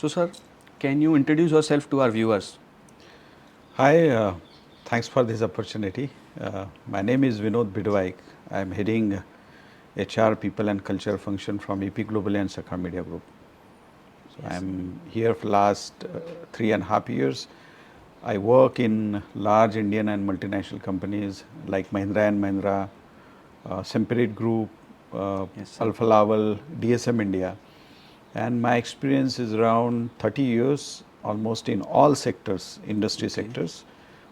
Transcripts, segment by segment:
So, sir, can you introduce yourself to our viewers? Hi, thanks for this opportunity. My name is Vinod Bidwaik. I am heading HR, People and Culture function from EP Global and Sakar Media Group. So I Yes. am here for last 3.5 years. I work in large Indian and multinational companies like Mahindra and Mahindra, Semperit Group, Yes, sir. Alfa Laval, DSM India. And my experience is around 30 years, almost in all sectors, industry Okay. sectors,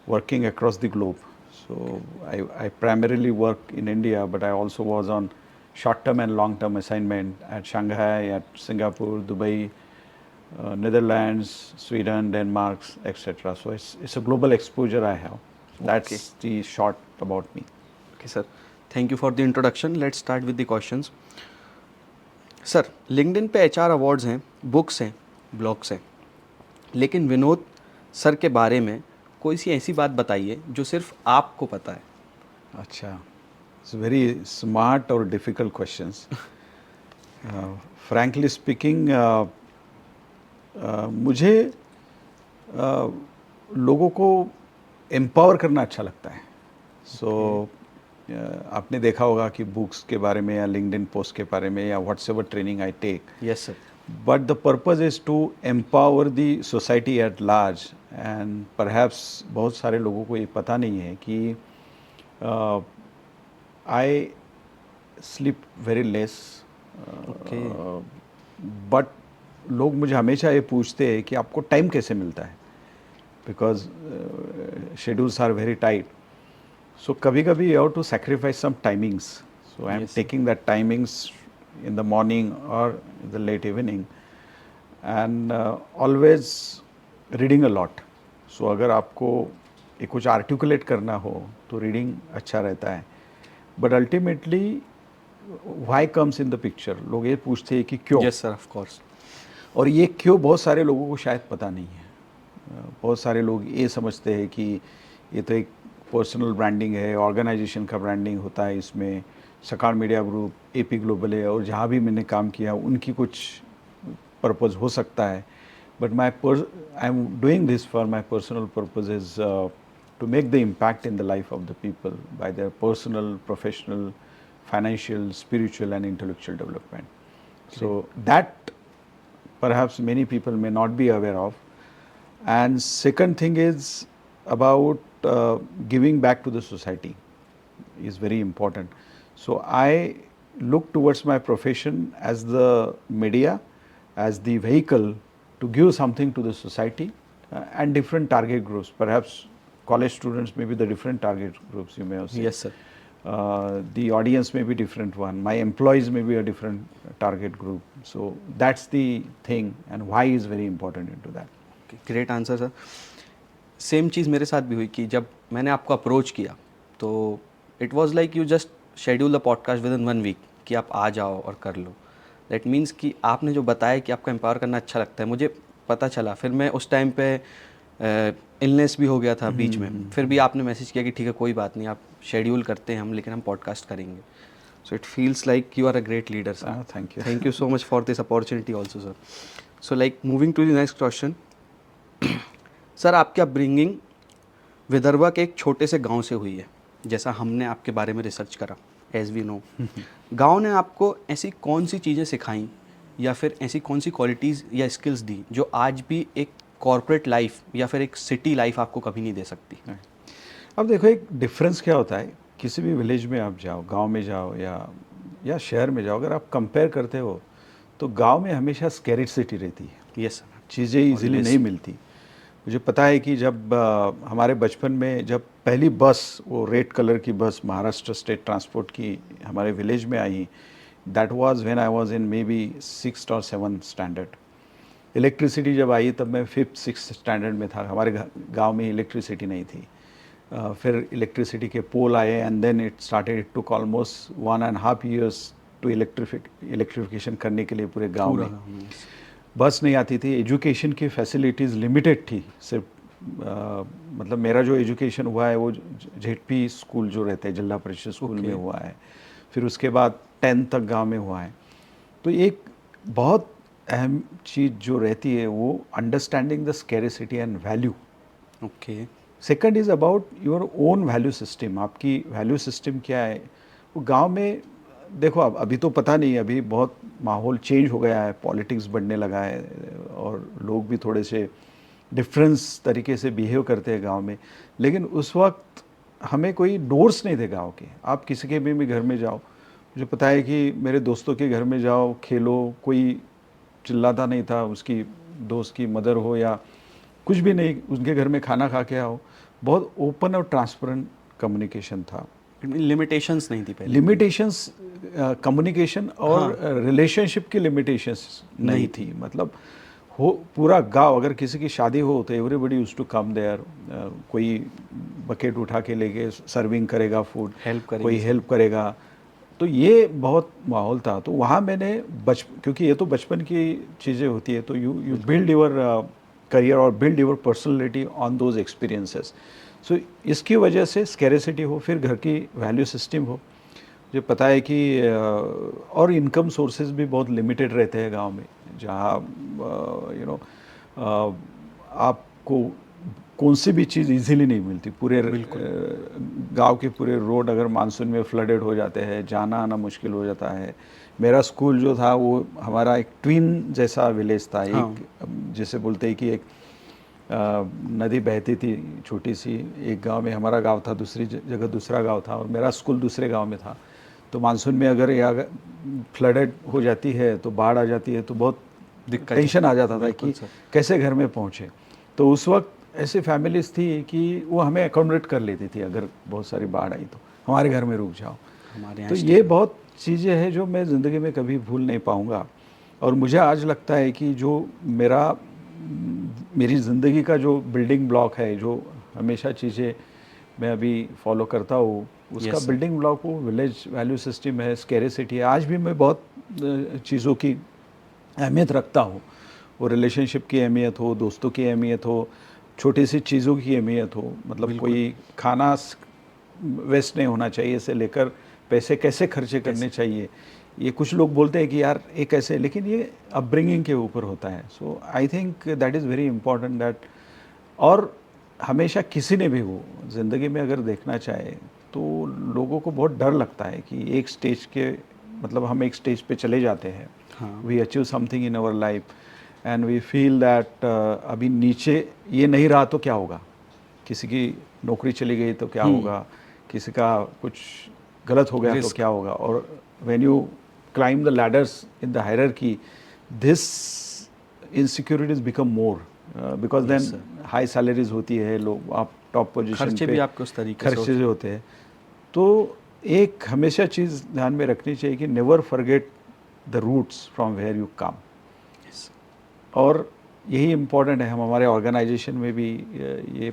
working across the globe. Okay. So I primarily work in India, but I also was on short-term and long-term assignment at Shanghai, at Singapore, Dubai, Netherlands, Sweden, Denmark, etc. So it's a global exposure I have. Okay. That's the short about me. Okay, sir. Thank you for the introduction. Let's start with the questions. Sir, LinkedIn पे HR awards हैं, books हैं, blogs हैं, लेकिन Vinod sir के बारे में कोई सी ऐसी बात बताइए जो सिर्फ आपको पता है. Acha, it's very smart or difficult questions. Frankly speaking, मुझे लोगों को एम्पावर करना अच्छा लगता है. सो आपने देखा होगा कि बुक्स के बारे में या लिंक्डइन पोस्ट के बारे में या whatsoever training I take, yes sir. but the purpose is to empower the society at large. And perhaps बहुत सारे लोगों को ये पता नहीं है कि I sleep very less, okay. But लोग मुझे हमेशा ये पूछते हैं कि आपको टाइम कैसे मिलता है, because schedules are very tight. So कभी कभी you have to sacrifice some timings. So I am Yes, sir. Taking that timings in the morning or the late evening, and always reading a lot. So अगर आपको ये कुछ articulate करना हो तो reading अच्छा रहता है. But ultimately why comes in the picture. लोग ये पूछते हैं कि क्यों, यस सर, ऑफ कोर्स. और ये क्यों बहुत सारे लोगों को शायद पता नहीं है. बहुत सारे लोग ये समझते हैं कि ये तो एक पर्सनल ब्रांडिंग है, ऑर्गेनाइजेशन का ब्रांडिंग होता है इसमें. सकार मीडिया ग्रुप, एपी ग्लोबल है, और जहाँ भी मैंने काम किया उनकी कुछ पर्पज़ हो सकता है. But I am doing this for my personal purpose is to make the impact in the life of the people by their personal, professional, financial, spiritual and intellectual development. So that perhaps many people may not be aware of. And second thing is about giving back to the society is very important. So I look towards my profession as the media, as the vehicle to give something to the society, and different target groups. Perhaps college students may be the different target groups, you may have seen. Yes, sir. The audience may be different one. My employees may be a different target group. So that's the thing, and why is very important into that. Great answer sir. Same चीज़ मेरे साथ भी हुई कि जब मैंने आपको approach किया तो it was like you just schedule the podcast within 1 week कि आप आ जाओ और कर लो. दैट मीन्स कि आपने जो बताया कि आपको एम्पावर करना अच्छा लगता है, मुझे पता चला. फिर मैं उस टाइम पे इलनेस भी हो गया था बीच में, फिर भी आपने मैसेज किया कि ठीक है कोई बात नहीं, आप शेड्यूल करते हैं हम, लेकिन हम पॉडकास्ट करेंगे. So it feels like you are a great leader sir. Thank you. Thank you so much for this opportunity also sir. So like moving to the next question. Sir, आपकी upbringing Vidarbha के एक छोटे से गांव से हुई है, जैसा हमने आपके बारे में रिसर्च करा, एज वी नो. गांव ने आपको ऐसी कौन सी चीज़ें सिखाई या फिर ऐसी कौन सी क्वालिटीज़ या स्किल्स दी जो आज भी एक कॉर्पोरेट लाइफ या फिर एक सिटी लाइफ आपको कभी नहीं दे सकती? अब देखो एक डिफरेंस क्या होता है, किसी भी विलेज में आप जाओ, गांव में जाओ या शहर में जाओ, अगर आप कंपेयर करते हो तो गांव में हमेशा स्कैरिसिटी रहती है. Yes sir. चीज़ें इजीली नहीं मिलती. मुझे पता है कि जब हमारे बचपन में जब पहली बस, वो रेड कलर की बस महाराष्ट्र स्टेट ट्रांसपोर्ट की हमारे विलेज में I, that was when I was in maybe 6th और 7th स्टैंडर्ड. इलेक्ट्रिसिटी जब आई तब मैं 5th 6th स्टैंडर्ड में था. हमारे गांव में इलेक्ट्रिसिटी नहीं थी. फिर इलेक्ट्रिसिटी के पोल आए, and then it started. It took almost 1.5 years to electrification करने के लिए पूरे गांव में. बस नहीं आती थी. एजुकेशन की फैसिलिटीज़ लिमिटेड थी. सिर्फ मतलब मेरा जो एजुकेशन हुआ है वो जेडपी स्कूल जो रहते हैं, जिला परिषद स्कूल में हुआ है. फिर उसके बाद 10th तक गांव में हुआ है. तो एक बहुत अहम चीज़ जो रहती है वो understanding the scarcity and value. Okay. Second is about your own value system, आपकी वैल्यू सिस्टम क्या है। वो गांव में देखो, अब अभी तो पता नहीं, अभी बहुत माहौल चेंज हो गया है, पॉलिटिक्स बढ़ने लगा है और लोग भी थोड़े से डिफरेंस तरीके से बिहेव करते हैं गांव में। लेकिन उस वक्त हमें कोई डोर्स नहीं थे गांव के। आप किसी के भी घर में जाओ, मुझे पता है कि मेरे दोस्तों के घर में जाओ, खेलो, कोई चिल्लाता नहीं था, उसकी दोस्त की मदर हो या कुछ भी नहीं, उनके घर में खाना खा के आओ। बहुत ओपन और ट्रांसपेरेंट कम्युनिकेशन था। लिमिटेशंस नहीं थी पहले। लिमिटेशंस कम्युनिकेशन और हाँ। रिलेशनशिप की लिमिटेशंस नहीं थी। मतलब हो पूरा गांव, अगर किसी की शादी हो तो everybody used to come there. कोई बकेट उठा के लेके सर्विंग करेगा फूड, हेल्प करेंगे कोई सब। हेल्प करेगा। तो ये बहुत माहौल था। तो वहाँ मैंने क्योंकि ये तो बचपन की चीज़ें होती है, तो यू बिल्ड योर करियर और build your personality on those experiences. So इसकी वजह से स्कैरिसिटी हो, फिर घर की वैल्यू सिस्टम हो। मुझे पता है कि और इनकम सोर्सेज भी बहुत लिमिटेड रहते हैं गांव में, जहाँ आपको कौन सी भी चीज़ इजीली नहीं मिलती। पूरे गांव के पूरे रोड अगर मानसून में फ्लडेड हो जाते हैं, जाना आना मुश्किल हो जाता है। मेरा स्कूल जो था वो हमारा एक ट्विन जैसा विलेज था। हाँ। एक जैसे बोलते हैं कि एक नदी बहती थी छोटी सी, एक गांव में हमारा गांव था, दूसरी जगह दूसरा गांव था, और मेरा स्कूल दूसरे गांव में था। तो मानसून में अगर या फ्लडेड हो जाती है, तो बाढ़ आ जाती है, तो बहुत दिक्कत टेंशन आ जाता था बिल्कुल कि सर। कैसे घर में पहुँचे। तो उस वक्त ऐसी फैमिलीज थी कि वो हमें अकोमोडेट कर लेती थी। अगर बहुत सारी बाढ़ आई तो हमारे घर में रुक जाओ। हमारे यहाँ तो ये बहुत चीज़ें हैं जो मैं ज़िंदगी में कभी भूल नहीं पाऊँगा। और मुझे आज लगता है कि जो मेरी ज़िंदगी का जो बिल्डिंग ब्लॉक है, जो हमेशा चीज़ें मैं अभी फॉलो करता हूँ, उसका Yes, sir. बिल्डिंग ब्लॉक वो विलेज वैल्यू सिस्टम है, स्कैरिसिटी है। आज भी मैं बहुत चीज़ों की अहमियत रखता हूँ। वो रिलेशनशिप की अहमियत हो, दोस्तों की अहमियत हो, छोटी सी चीज़ों की अहमियत हो। मतलब बिल्कुल। कोई खाना वेस्ट नहीं होना चाहिए से लेकर पैसे कैसे खर्चे करने चाहिए, ये कुछ लोग बोलते हैं कि यार ये कैसे, लेकिन ये अपब्रिंगिंग के ऊपर होता है। So I think that is very important that. और हमेशा किसी ने भी हो ज़िंदगी में अगर देखना चाहे तो लोगों को बहुत डर लगता है कि एक स्टेज के, मतलब हम एक स्टेज पे चले जाते हैं, हाँ। We achieve something in our life and we feel that अभी नीचे ये नहीं रहा तो क्या होगा, किसी की नौकरी चली गई तो क्या होगा, किसी का कुछ गलत हो गया तो रिस्क। क्या होगा। और when you climb the ladders in the hierarchy, this insecurities become more, because Yes, then sir. High salaries होती है, लोग आप टॉप पोजीशन खर्चे पे, भी आपके उस तरीके से खर्चे जो होते हैं। तो एक हमेशा चीज़ ध्यान में रखनी चाहिए कि never forget the roots from where you come. Yes. और यही इम्पोर्टेंट है, हम हमारे ऑर्गेनाइजेशन में भी ये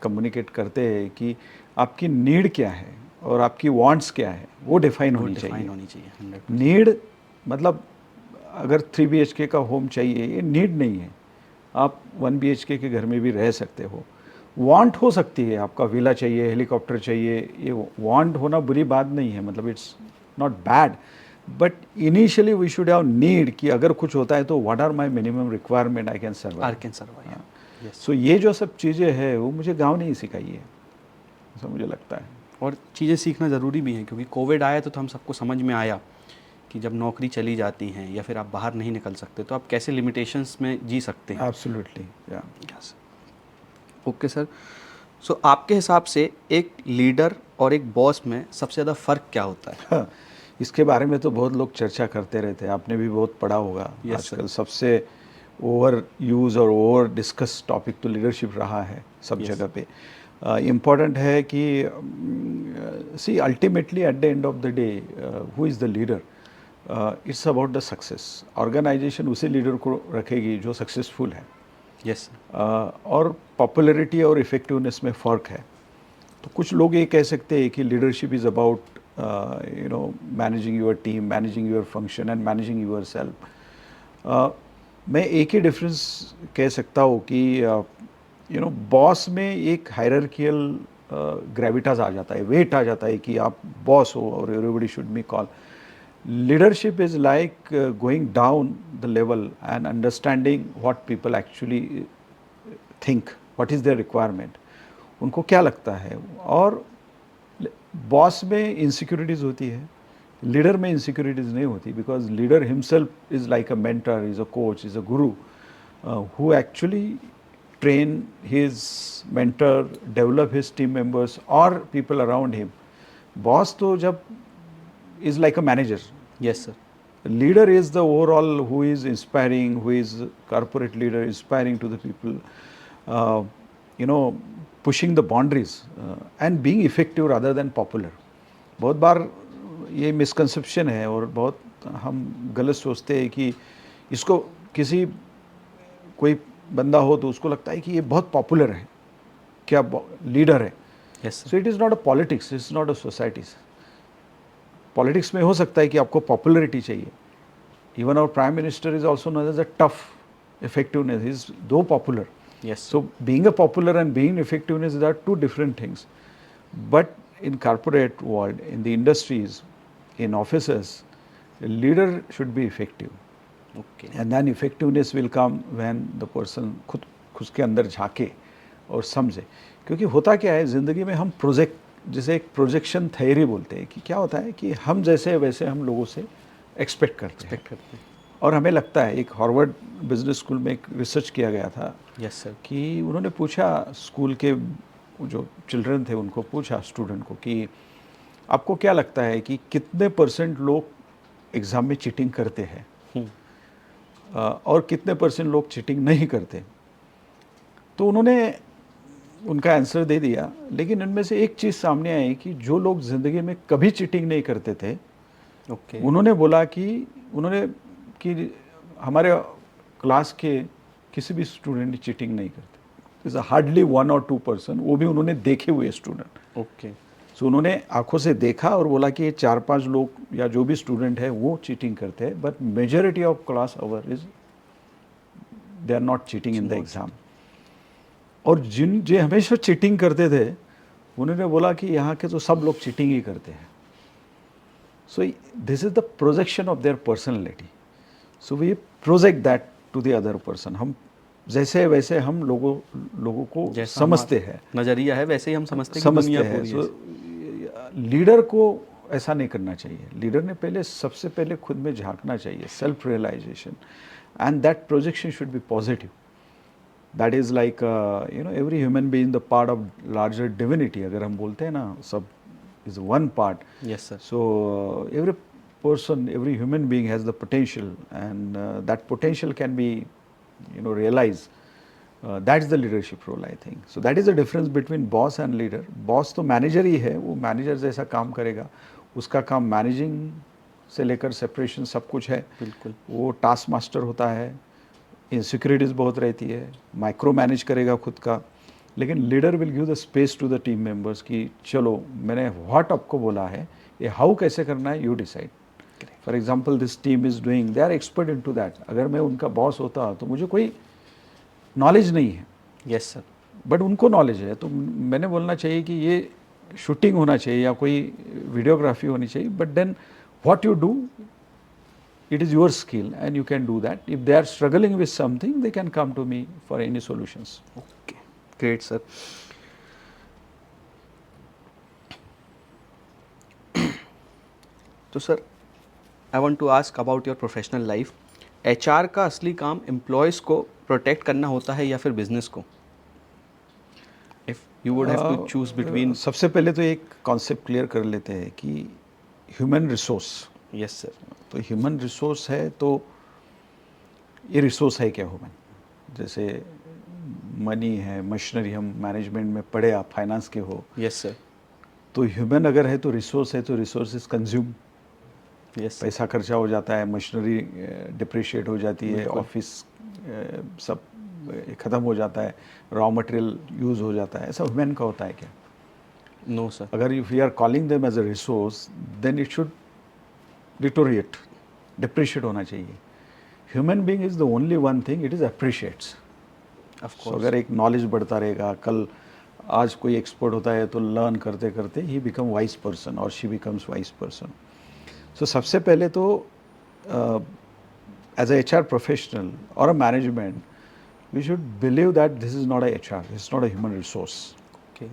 कम्युनिकेट करते हैं कि आपकी नीड क्या है और आपकी वांट्स क्या है, वो डिफाइन वो होनी डिफाइन चाहिए। होनी चाहिए 100%। नीड मतलब अगर 3 BHK का होम चाहिए, ये नीड नहीं है। आप 1 BHK के घर में भी रह सकते हो। वांट हो सकती है, आपका विला चाहिए, हेलीकॉप्टर चाहिए, ये वांट होना बुरी बात नहीं है, मतलब it's not bad. But initially we should have need कि अगर कुछ होता है तो what are my minimum requirement I can survive. Are can survive. Yes. So ये जो सब चीज़ें हैं वो मुझे गांव ने ही सिखाई है, ऐसा मुझे लगता है। और चीज़ें सीखना ज़रूरी भी है, क्योंकि कोविड आया तो हम सबको समझ में आया कि जब नौकरी चली जाती हैं या फिर आप बाहर नहीं निकल सकते तो आप कैसे लिमिटेशंस में जी सकते हैं। एब्सोल्युटली, या यस। Okay sir. सो आपके हिसाब से एक लीडर और एक बॉस में सबसे ज़्यादा फ़र्क क्या होता है? हाँ, इसके बारे में तो बहुत लोग चर्चा करते रहते हैं, आपने भी बहुत पढ़ा होगा। Yes, आजकल सबसे ओवर यूज़ और ओवर डिस्कस टॉपिक तो लीडरशिप रहा है सब Yes. जगह पे। इम्पॉर्टेंट है कि see ultimately at the end of the day who is the leader, it's about the success. Organisation उसी लीडर को रखेगी जो सक्सेसफुल है। यस। और पॉपुलैरिटी और इफ़ेक्टिवनेस में फ़र्क है। तो कुछ लोग ये कह सकते हैं कि leadership is about managing your team, managing your function and managing your self. मैं एक ही डिफरेंस कह सकता हूँ कि बॉस में एक हायरार्कियल ग्रेविटास आ जाता है, वेट आ जाता है कि आप बॉस हो और everybody should be call. Leadership is like going down the level and understanding what people actually think, what is their requirement, उनको क्या लगता है. और बॉस में इनसिक्योरिटीज़ होती है, लीडर में इनसिक्योरिटीज़ नहीं होती, because leader himself is like a mentor, is a coach, is a Guru who actually train his mentor, develop his team members or people around him. Boss तो जब is like a manager. Yes, sir. Leader is the overall who is inspiring, who is corporate leader, inspiring to the people, uh, you know, pushing the boundaries and being effective rather than popular. बहुत बार ये misconception है और बहुत हम गलत सोचते हैं कि इसको किसी कोई बंदा हो तो उसको लगता है कि ये बहुत पॉपुलर है, क्या लीडर है. Yes, sir. So it is not a politics, it's not a societies. Politics में हो सकता है कि आपको पॉपुलरिटी चाहिए. Even our prime minister is also known as a tough effectiveness, is though popular. Yes. So being a popular and being effectiveness are two different things. But in corporate world, in the industries, in offices, a leader should be effective. Okay. And then effectiveness will come when the person खुद के अंदर झाके और समझे. क्योंकि होता क्या है ज़िंदगी में, हम प्रोजेक्ट, जैसे एक प्रोजेक्शन थ्योरी बोलते हैं कि क्या होता है कि हम जैसे वैसे हम लोगों से एक्सपेक्ट करते हैं. और हमें लगता है, एक हार्वर्ड बिजनेस स्कूल में एक रिसर्च किया गया था. Yes, sir. कि उन्होंने पूछा स्कूल के जो चिल्ड्रन थे, उनको पूछा स्टूडेंट को कि आपको क्या लगता है कि कितने % लोग एग्ज़ाम में चीटिंग करते हैं और कितने % लोग चीटिंग नहीं करते. तो उन्होंने उनका आंसर दे दिया, लेकिन इनमें से एक चीज़ सामने आई कि जो लोग ज़िंदगी में कभी चीटिंग नहीं करते थे, Okay. उन्होंने बोला कि हमारे क्लास के किसी भी स्टूडेंट ने चीटिंग नहीं करते. इज़ हार्डली 1 or 2%, वो भी उन्होंने देखे हुए स्टूडेंट. Okay. सो उन्होंने आंखों से देखा और बोला कि ये 4-5 लोग या जो भी स्टूडेंट है वो चीटिंग करते हैं, but majority of class our is they are not cheating in the exam. और जो हमेशा चीटिंग करते थे, उन्होंने बोला कि यहाँ के तो सब लोग चीटिंग ही करते हैं. So this is the projection of their personality. So we project that to the other person. हम जैसे वैसे हम लोगों को जैसा समझते हमारा हैं, नजरिया है वैसे ही हम समझते हैं कि दुनिया हैं. पूरी सो है. लीडर को ऐसा नहीं करना चाहिए. लीडर ने पहले सबसे पहले खुद में झांकना चाहिए, self realisation, and that projection should be positive. That is like every human being the part of larger divinity. अगर हम बोलते हैं ना, सब is one part. Yes, sir. So every person, every human being has the potential, and that potential can be, realized. That's the leadership role, I think. So that is the difference between boss and leader. Boss तो manager ही है, वो manager जैसा काम करेगा. उसका काम managing से लेकर सेपरेशन सब कुछ है. बिल्कुल. वो टास्क मास्टर होता है, इनसिक्योरिटीज़ बहुत रहती है, माइक्रो मैनेज करेगा खुद का. लेकिन leader will give the space to the team members कि चलो मैंने व्हाट आपको बोला है, ये हाउ कैसे करना है, you decide. For example this team is doing, they are expert in to that. अगर मैं उनका बॉस होता तो मुझे कोई नॉलेज नहीं है, Yes, sir. बट उनको नॉलेज है, तो मैंने बोलना चाहिए कि ये शूटिंग होना चाहिए या कोई वीडियोग्राफी होनी चाहिए. But then what you do, it is your skill and you can do that. If they are struggling with something, they can come to me for any solutions. Okay. Great, sir. तो सर, I want to ask about your professional life. HR का असली काम employees को protect करना होता है या फिर बिजनेस को? If you would have to choose between. सबसे पहले तो एक कॉन्सेप्ट क्लियर कर लेते हैं कि ह्यूमन रिसोर्स. Yes sir. तो ह्यूमन रिसोर्स है, तो ये रिसोर्स है क्या ह्यूमन? जैसे मनी है, मशीनरी, हम मैनेजमेंट में पढ़े, आप फाइनेंस के हो. Yes sir. तो ह्यूमन अगर है तो रिसोर्स है, तो रिसोर्स इज कंज्यूम. यस. पैसा खर्चा हो जाता है, मशीनरी डिप्रिशिएट हो जाती है, ऑफिस सब ख़त्म हो जाता है, रॉ मटेरियल यूज़ हो जाता है. ऐसा ह्यूमन का होता है क्या? No sir. अगर if you are calling them as a resource, then it should deteriorate, depreciate होना चाहिए. Human being is the only one thing it is appreciates. Of So, course. अगर एक नॉलेज बढ़ता रहेगा, कल आज कोई एक्सपर्ट होता है तो लर्न करते करते ही बिकम वाइज पर्सन और शी बिकम्स वाइज पर्सन. सो सबसे पहले तो एज अ HR प्रोफेशनल और a management we should believe that this is not a HR, this is not a human resource. Okay.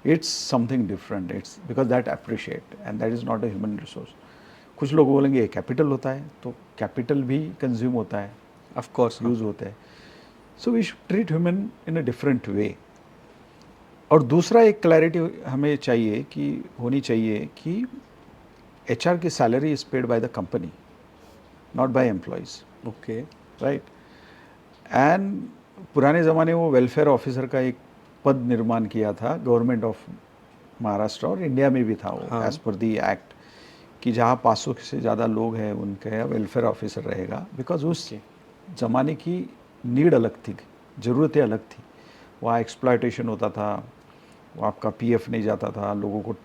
It's something different. It's because that appreciate and that is not a human resource. कुछ लोग बोलेंगे ये capital होता है, तो capital भी consume होता है, Of course. यूज होता है. So we should treat human in a different way. और दूसरा एक क्लैरिटी हमें चाहिए कि होनी चाहिए कि HR की salary is paid by the company, not by employees. Okay. Right. And पुराने ज़माने में वो वेलफेयर ऑफिसर का एक पद निर्माण किया था गवर्नमेंट ऑफ महाराष्ट्र, और इंडिया में भी था वो हाँ. एज पर दी एक्ट, कि जहाँ 500 से ज़्यादा लोग हैं उनका वेलफेयर ऑफिसर रहेगा. बिकॉज उस ज़माने की नीड अलग थी, ज़रूरतें अलग थी. वहाँ एक्सप्लॉयटेशन होता था, वो आपका PF नहीं जाता था, लोगों को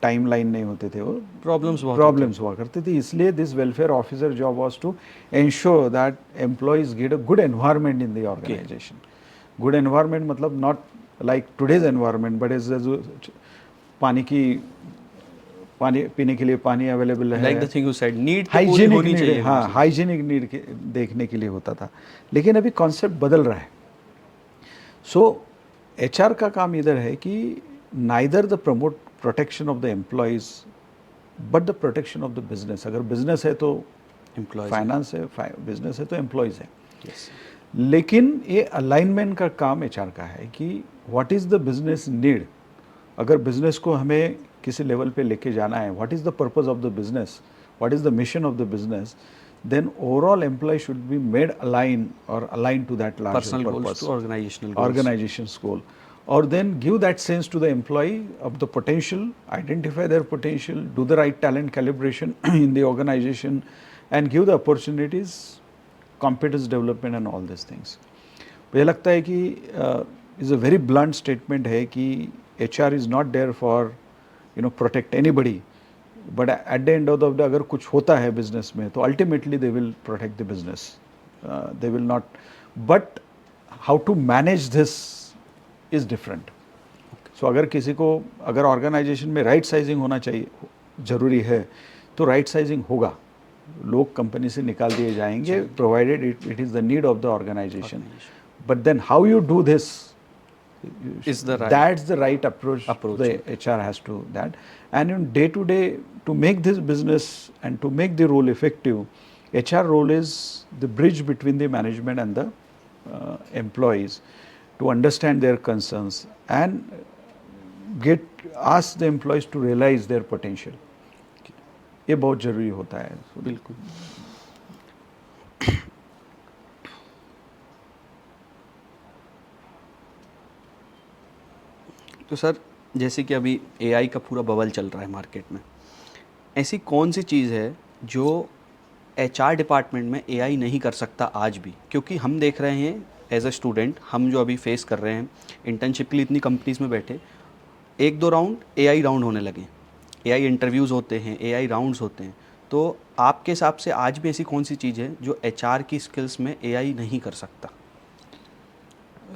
टाइम लाइन नहीं होते थे, वो प्रॉब्लम्स हुआ करते थे. इसलिए this welfare officer job was to ensure that employees get a good environment in the organization. Good environment मतलब not like today's environment, but is पानी पीने के लिए पानी अवेलेबल है, Like the thing you said, need तो पूरी hygienic होनी नीड, चाहिए. हाँ हाइजीनिक नीड देखने के लिए होता था. लेकिन अभी कॉन्सेप्ट बदल रहा है. सो HR का काम इधर है कि neither the promote protection of the employees but the protection of the business. अगर बिजनेस है तो Employees. फाइनेंस है, बिजनेस है तो एम्प्लॉयज़ है. Yes. लेकिन ये अलाइनमेंट का काम HR का है कि what is the business need. अगर बिजनेस को हमें किसी लेवल पे लेके जाना है, what is the purpose of the business, what is the mission of the business, then overall employee should be made aligned to that larger Personal purpose, goals to organizational goals. organization's goal, or then give that sense to the employee of the potential, identify their potential, do the right talent calibration in the organization, and give the opportunities, competence development and all these things. मुझे लगता है कि is a very blunt statement है कि HR is not there for protect anybody, but at the end of the day अगर कुछ होता है बिजनेस में तो ultimately they will protect the business, they will not. But how to manage this is different. So अगर किसी को, अगर ऑर्गेनाइजेशन में राइट साइजिंग होना चाहिए, ज़रूरी है, तो राइट साइजिंग होगा. लोग कंपनी से निकाल दिए जाएंगे provided it is the need of the organisation. But then how you do this Is the right. that's the right approach the HR has to that. And in day to day, to make this business and to make the role effective, HR role is the bridge between the management and the employees to understand their concerns and ask the employees to realize their potential. ये बहुत जरूरी होता है. बिल्कुल. तो sir, जैसे कि अभी AI का पूरा बबल चल रहा है मार्केट में, ऐसी कौन सी चीज़ है जो HR डिपार्टमेंट में AI नहीं कर सकता आज भी? क्योंकि हम देख रहे हैं एज अ स्टूडेंट, हम जो अभी फेस कर रहे हैं इंटर्नशिप के लिए इतनी कंपनीज़ में बैठे, 1-2 राउंड AI राउंड होने लगे, AI इंटरव्यूज़ होते हैं, AI राउंड्स होते हैं. तो आपके हिसाब से आज भी ऐसी कौन सी चीज़ है जो HR की स्किल्स में AI नहीं कर सकता?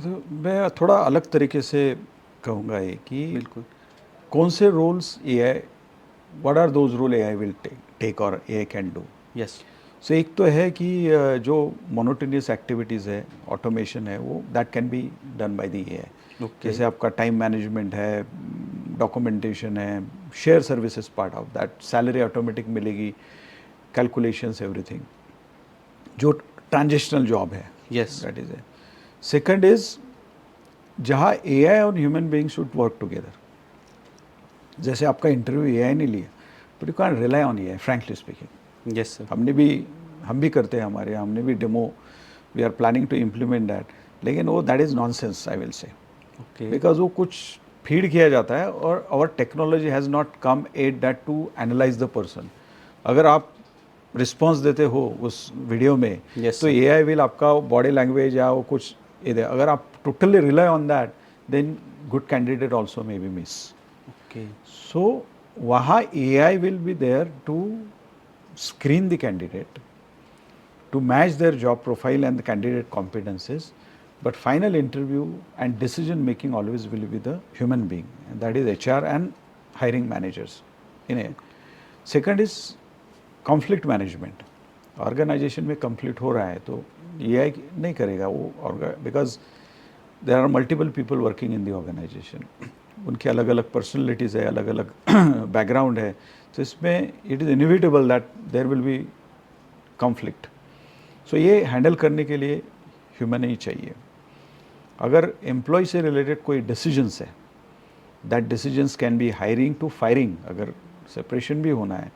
तो मैं थोड़ा अलग तरीके से कहूँगा ये कि बिल्कुल. कौन से roles AI, what are those role AI will take और AI can do. Yes. So एक तो है कि जो मोनोटोनियस एक्टिविटीज़ है, ऑटोमेशन है, वो that can be done by the AI. जैसे आपका टाइम मैनेजमेंट है, डॉक्यूमेंटेशन है, share services part of that, salary automatic मिलेगी, कैलकुलेशंस, एवरीथिंग, जो ट्रांजिशनल जॉब है. यस. दैट इज है. सेकंड इज जहाँ AI और human being should work together. जैसे आपका इंटरव्यू AI ने लिया, but you can rely on AI, frankly speaking. Yes sir. हम भी करते हैं, हमारे हमने भी demo, we are planning to implement that. लेकिन वो that is nonsense, I will say, because वो कुछ फीड किया जाता है और our technology has not come at that to analyse the person. अगर आप रिस्पॉन्स देते हो उस वीडियो में, तो AI विल आपका बॉडी लैंग्वेज या वो कुछ इधर, अगर आप totally rely on that, then good candidate also may be miss. Okay. So वहाँ AI will be there to screen the candidate, to match their job profile and the candidate competences, but final interview and decision making always will be the human being, and that is HR and hiring managers. Second is conflict management, organisation में conflict हो रहा है तो AI नहीं करेगा वो, because there are multiple people working in the organisation, उनकी अलग अलग पर्सनैलिटीज़ है, अलग अलग बैकग्राउंड है, तो इसमें it is inevitable that there will be conflict. So ये हैंडल करने के लिए ह्यूमन ही चाहिए। अगर एम्प्लॉय से रिलेटेड कोई डिसीजंस है, that decisions can be hiring to firing, अगर सेपरेशन भी होना है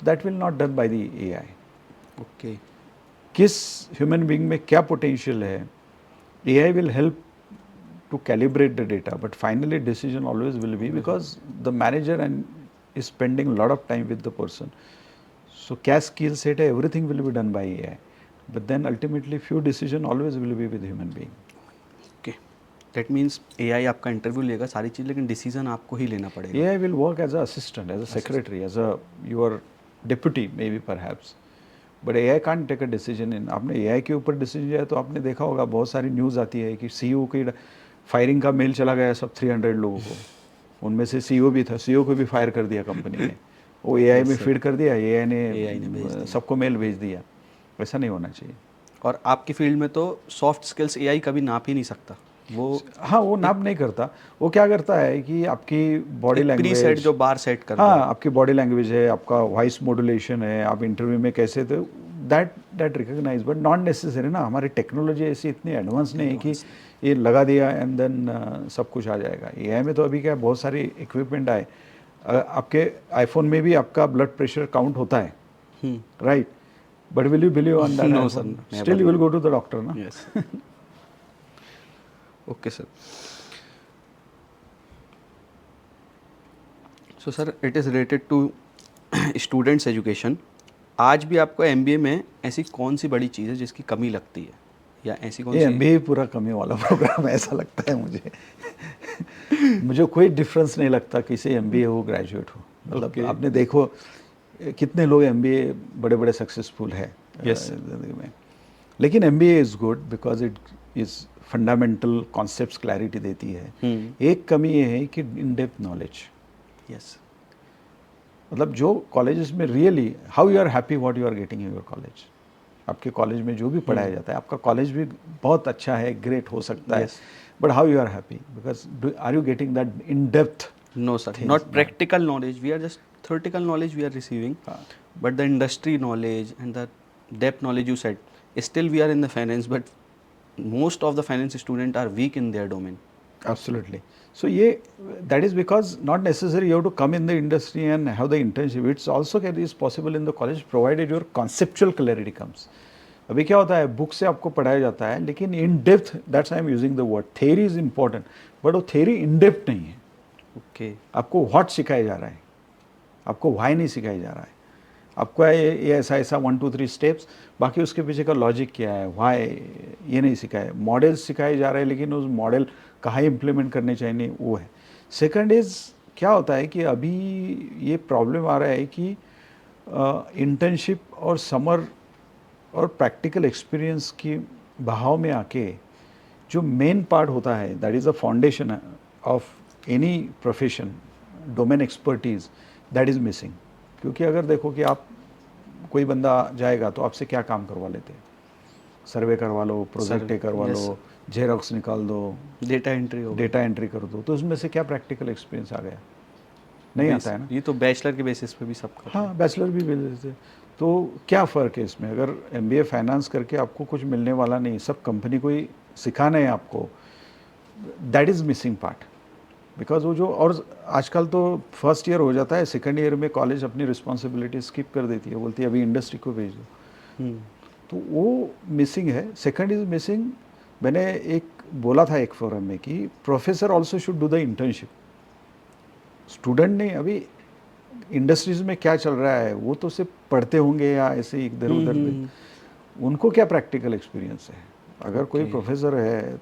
that will not done by the AI। Okay, किस ह्यूमन बीइंग में क्या पोटेंशियल है, AI will help to calibrate the data, but finally decision always will be, because the manager and is spending a lot of time with the person. So क्या skill set है, everything will be done by AI, but then ultimately few decision always will be with human being. Okay, that means AI आपका interview लेगा सारी चीज़, लेकिन decision आपको ही लेना पड़ेगा। AI will work as a assistant, as a secretary, as a your deputy maybe perhaps, but AI can't take a decision in। आपने AI के ऊपर डिसीजन लिया तो आपने देखा होगा बहुत सारी न्यूज़ आती है कि CEO की फायरिंग का मेल चला गया सब 300 लोगों को, उनमें से CEO भी था, CEO को भी फायर कर दिया कंपनी ने, वो AI में फीड कर दिया, AI ने सबको मेल भेज दिया। वैसा नहीं होना चाहिए। और आपकी फील्ड में तो सॉफ्ट स्किल्स AI कभी नाप ही नहीं सकता, वो हाँ वो नाप नहीं करता, वो क्या करता है कि आपकी बॉडी प्री सेट लैंग्वेज, जो बार सेट कर हाँ आपकी बॉडी लैंग्वेज है, आपका वॉइस मॉड्यूलेशन है, आप इंटरव्यू में कैसे थे, that recognise, but not necessary ना। हमारी टेक्नोलॉजी ऐसी इतनी एडवांस नहीं है कि ये लगा दिया एंड देन सब कुछ आ जाएगा। AI में तो अभी क्या बहुत सारी इक्विपमेंट आए, आपके आईफोन में भी आपका ब्लड प्रेशर काउंट होता है, right, but will you believe on that? No, sir, still you will go to the doctor ना। Yes. Okay sir, so sir it is related to students education. आज भी आपको MBA में ऐसी कौन सी बड़ी चीज़ है जिसकी कमी लगती है, या ऐसी कौन ये सी? MBA पूरा कमी वाला प्रोग्राम है ऐसा लगता है मुझे। मुझे कोई डिफरेंस नहीं लगता किसी MBA हो ग्रेजुएट हो, मतलब Okay. आपने देखो कितने लोग MBA बड़े बड़े सक्सेसफुल है Yes. जिंदगी में, लेकिन MBA is good because it is fundamental concepts clarity देती है। एक कमी ये है कि इन डेप्थ नॉलेज, यस, मतलब जो कॉलेजेस में really how you are happy what you are getting in your college, आपके कॉलेज में जो भी पढ़ाया जाता है, आपका कॉलेज भी बहुत अच्छा है, ग्रेट हो सकता है, Yes. But how you are happy, because are you getting that in depth? No sir, not practical knowledge, we are just theoretical knowledge we are receiving, but the industry knowledge and the depth knowledge you said, still we are in the finance, but most of the finance students are weak in their domain. Absolutely. So that is because not necessary you have to come in the industry and have the internship. It's also is possible in the college provided your conceptual clarity comes. अभी क्या होता है, book से आपको पढ़ाया जाता है, लेकिन in depth, that's I am using the word, theory is important, but वो थेरी इन डेप्थ नहीं है। Okay. आपको व्हाट सिखाया जा रहा है, आपको वाई नहीं सिखाया जा रहा है। आपको ये ऐसा ऐसा 1 2 3 स्टेप्स, बाकी उसके पीछे का लॉजिक क्या है, वाई, ये नहीं सिखाया। मॉडल्स सिखाए जा रहे हैं, लेकिन उस मॉडल कहाँ इम्प्लीमेंट करने चाहिए वो है। सेकंड इज़ क्या होता है कि अभी ये प्रॉब्लम आ रहा है कि इंटर्नशिप और समर और प्रैक्टिकल एक्सपीरियंस की बहाव में आके जो मेन पार्ट होता है, that is a foundation of any profession, domain expertise, that is missing. क्योंकि अगर देखो कि आप कोई बंदा जाएगा तो आपसे क्या काम करवा लेते हैं, सर्वे करवा लो, प्रोजेक्ट करवा लो, जेरोक्स निकाल दो, डेटा एंट्री हो, डेटा एंट्री कर दो, तो उसमें से क्या प्रैक्टिकल एक्सपीरियंस आ गया? नहीं आता है ना। ये तो बैचलर के बेसिस पे भी सब करते हैं। हाँ, बैचलर भी मिल जाते, तो क्या फ़र्क है इसमें? अगर MBA फाइनेंस करके आपको कुछ मिलने वाला नहीं, सब कंपनी को ही सिखाना है आपको, that is missing part. Because वो जो, और आजकल तो फर्स्ट ईयर हो जाता है, सेकंड ईयर में कॉलेज अपनी रिस्पॉन्सिबिलिटी स्किप कर देती है, बोलती है अभी इंडस्ट्री को भेज दो, तो वो मिसिंग है। सेकंड इज मिसिंग, मैंने एक बोला था एक फोरम में कि professor also should do the internship. Student नहीं, अभी इंडस्ट्रीज में क्या चल रहा है वो तो सिर्फ पढ़ते होंगे या ऐसे इधर उधर, उनको क्या प्रैक्टिकल एक्सपीरियंस है? अगर कोई प्रोफेसर है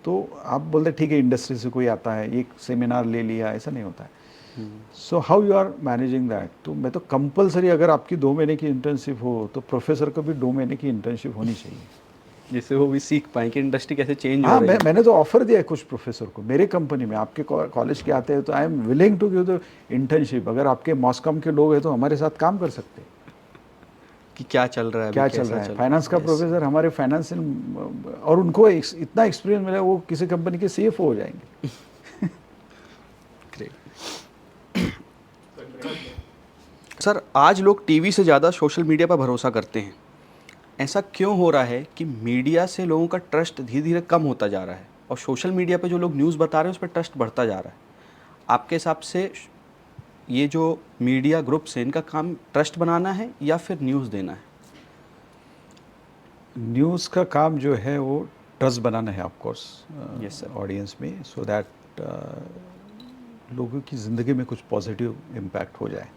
तो आप बोलते ठीक है इंडस्ट्री से कोई आता है, एक सेमिनार ले लिया, ऐसा नहीं होता है। So how you are managing that? तो मैं तो कंपलसरी, अगर आपकी 2 महीने की इंटर्नशिप हो तो प्रोफेसर को भी 2 महीने की इंटर्नशिप होनी चाहिए, जिससे वो भी सीख पाएँ कि इंडस्ट्री कैसे चेंज हो हाँ। रही है। मैंने तो ऑफर दिया है कुछ प्रोफेसर को मेरे कंपनी में, आपके कॉलेज के आते हैं तो I am willing to give the internship. अगर आपके मॉस्कॉम के लोग हैं तो हमारे साथ काम कर सकते हैं, कि क्या चल रहा है, क्या अभी चल कैसा रहा है। चल फाइनेंस का Yes. प्रोफेसर हमारे फाइनेंस और उनको इतना एक्सपीरियंस मिला, वो किसी कंपनी के CFO हो जाएंगे। ग्रेट। सर, आज लोग टीवी से ज़्यादा सोशल मीडिया पर भरोसा करते हैं। ऐसा क्यों हो रहा है कि मीडिया से लोगों का ट्रस्ट धीरे धीरे कम होता जा रहा है और सोशल मीडिया पे जो लोग न्यूज़ बता रहे हैं उस पर ट्रस्ट बढ़ता जा रहा है? आपके हिसाब से ये जो मीडिया ग्रुप्स हैं, इनका काम ट्रस्ट बनाना है या फिर न्यूज़ देना है? न्यूज़ का काम जो है वो ट्रस्ट बनाना है, of course, Yes, sir. Audience में, सो दैट लोगों की ज़िंदगी में कुछ पॉजिटिव इम्पैक्ट हो जाए।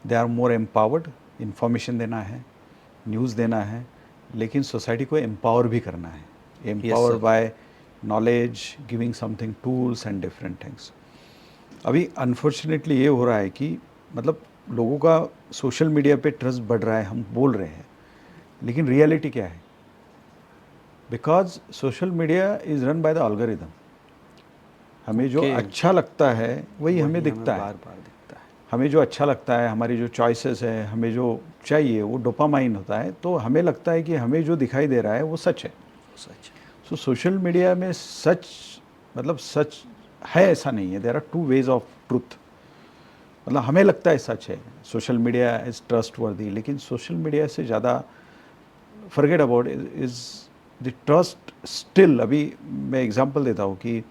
They are more empowered. Information देना है, न्यूज़ देना है, लेकिन सोसाइटी को एम्पावर भी करना है। Empower sir. By knowledge, giving something tools and different things. अभी अनफॉर्चुनेटली ये हो रहा है कि मतलब लोगों का सोशल मीडिया पे ट्रस्ट बढ़ रहा है, हम बोल रहे हैं, लेकिन रियलिटी क्या है? Because social media is run by the algorithm. हमें जो Okay. अच्छा लगता है वही हमें दिखता है। बार बार दिखता है। हमें जो अच्छा लगता है, हमारी जो चॉइसेस है, हमें जो चाहिए वो डोपामाइन होता है, तो हमें लगता है कि हमें जो दिखाई दे रहा है वो सच है। सच है। सो सोशल मीडिया में सच, मतलब सच है ऐसा नहीं है। There are two ways of truth. मतलब हमें लगता है सच है, सोशल मीडिया इज़ ट्रस्ट वर्दी, लेकिन सोशल मीडिया से ज़्यादा forget about is the trust still. अभी मैं एग्जांपल देता हूँ कि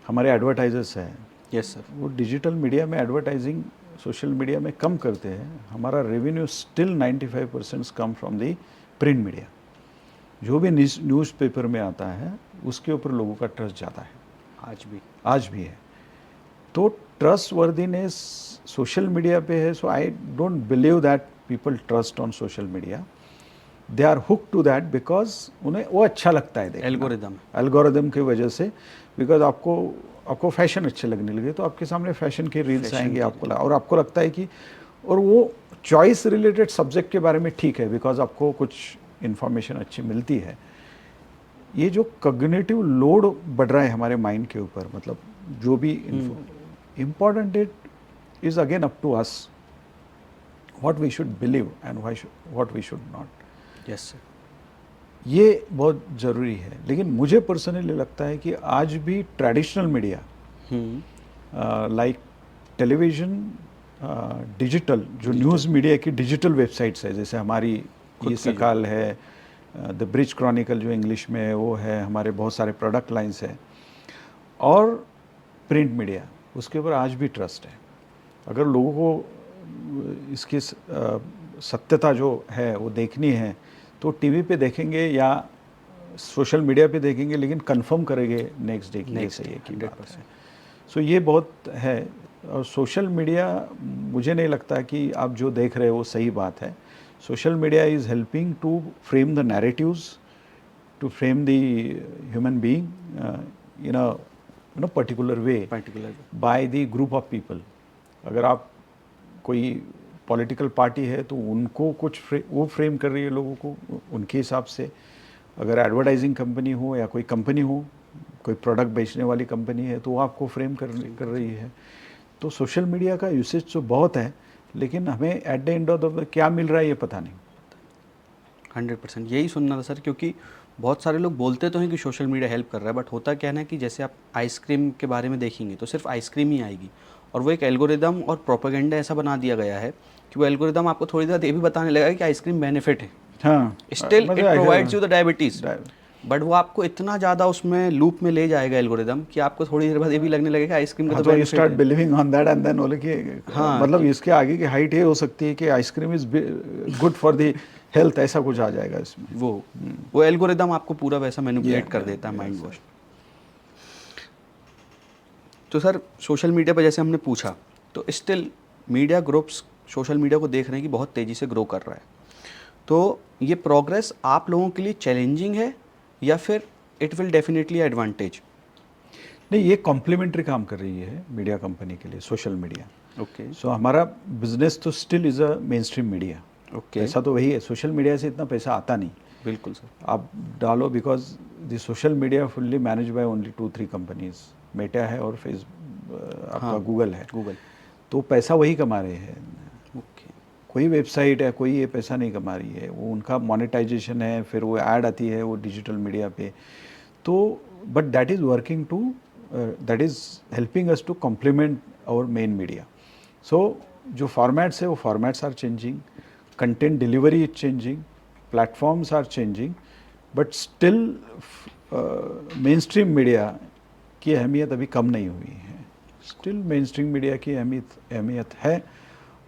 हमारे एडवर्टाइजर्स हैं, यस सर। वो डिजिटल मीडिया में एडवर्टाइजिंग सोशल मीडिया में कम करते हैं। हमारा revenue still 95% come from the print media. जो भी न्यूज़पेपर में आता है उसके ऊपर लोगों का ट्रस्ट ज़्यादा है, आज भी है। तो ट्रस्ट वर्दीनेस सोशल मीडिया पे है। So I don't believe that people trust on social media. They are hook to that because उन्हें वो अच्छा लगता है देखना, एल्गोरिदम की वजह से। बिकॉज आपको फैशन अच्छे लगने लगे तो आपके सामने फैशन के रील्स आएंगे, और आपको लगता है कि, और वो चॉइस रिलेटेड सब्जेक्ट के बारे में ठीक है बिकॉज आपको कुछ इन्फॉर्मेशन अच्छी मिलती है। ये जो कॉग्निटिव लोड बढ़ रहा है हमारे माइंड के ऊपर, मतलब जो भी important it is again up to us what we should believe and what we should not. Yes sir. ये बहुत ज़रूरी है। लेकिन मुझे पर्सनली लगता है कि आज भी traditional media like television, digital जो न्यूज़ मीडिया की डिजिटल वेबसाइट्स है, जैसे हमारी ये सकाल है, द ब्रिज क्रॉनिकल जो इंग्लिश में है वो है, हमारे बहुत सारे प्रोडक्ट लाइंस है, और प्रिंट मीडिया, उसके ऊपर आज भी ट्रस्ट है। अगर लोगों को इसकी सत्यता जो है वो देखनी है तो टीवी पे देखेंगे या सोशल मीडिया पे देखेंगे, लेकिन कंफर्म करेंगे नेक्स्ट डे की ये सही है कि बात है। सो ये बहुत है। और सोशल मीडिया, मुझे नहीं लगता कि आप जो देख रहे हो वो सही बात है। Social media is helping to frame the narratives, to frame the human being in a particular way by the group of people. अगर आप कोई पॉलिटिकल पार्टी है तो उनको कुछ वो फ्रेम कर रही है लोगों को उनके हिसाब से। अगर एडवर्टाइजिंग कंपनी हो या कोई कंपनी हो, कोई प्रोडक्ट बेचने वाली कंपनी है, तो वो आपको फ्रेम कर रही है। तो सोशल मीडिया का यूसेज तो बहुत है, लेकिन हमें eight the end of the क्या मिल रहा है ये पता नहीं। 100% यही सुनना था सर, क्योंकि बहुत सारे लोग बोलते तो हैं कि सोशल मीडिया हेल्प कर रहा है, बट होता क्या है ना कि जैसे आप आइसक्रीम के बारे में देखेंगे तो सिर्फ आइसक्रीम ही आएगी, और वो एक एल्गोरिदम और प्रोपेगेंडा ऐसा बना दिया गया है कि वो एल्गोरिदम आपको थोड़ी देर ये भी बताने लगा कि आइसक्रीम बेनिफिट है। हाँ, still it provides you the diabetes, but वो आपको इतना ज़्यादा उसमें लूप में ले जाएगा एल्गोरिदम कि आपको थोड़ी देर बाद ये भी लगने लगेगा कि आइसक्रीम का तो बेनिफिट है। Start believing on that and then बोले कि हाँ, मतलब इसके आगे की हाइट ये हो सकती है कि ice cream is good for the health, ऐसा कुछ आ जाएगा इसमें। वो एल्गोरिदम आपको पूरा वैसा मैनिपुलेट कर देता है, माइंड वॉश। तो सर, सोशल मीडिया पर जैसे हमने पूछा, तो still media groups social media को देख रहे हैं कि बहुत तेज़ी से ग्रो कर रहा है। तो ये प्रोग्रेस आप लोगों के लिए चैलेंजिंग है या फिर इट विल डेफिनेटली एडवांटेज? नहीं, ये कॉम्प्लीमेंट्री काम कर रही है मीडिया कंपनी के लिए, सोशल मीडिया। ओके। सो हमारा बिजनेस तो still is a main stream media. Okay. ऐसा तो वही है, सोशल मीडिया से इतना पैसा आता नहीं। बिल्कुल सर। आप डालो, because the social media fully manage by only 2-3 companies, Meta है और आपका गूगल है। गूगल। तो पैसा वही कमा रहे हैं। ओके। कोई वेबसाइट है, कोई ये पैसा नहीं कमा रही है, वो उनका मोनेटाइजेशन है, फिर वो ऐड आती है वो डिजिटल मीडिया पे। तो but that is working to, that is helping us to complement our main media. So जो फॉर्मेट्स है वो formats are changing, content delivery is changing, platforms are changing, but still main stream media की अहमियत अभी कम नहीं हुई है। Still main stream media की अहमियत है,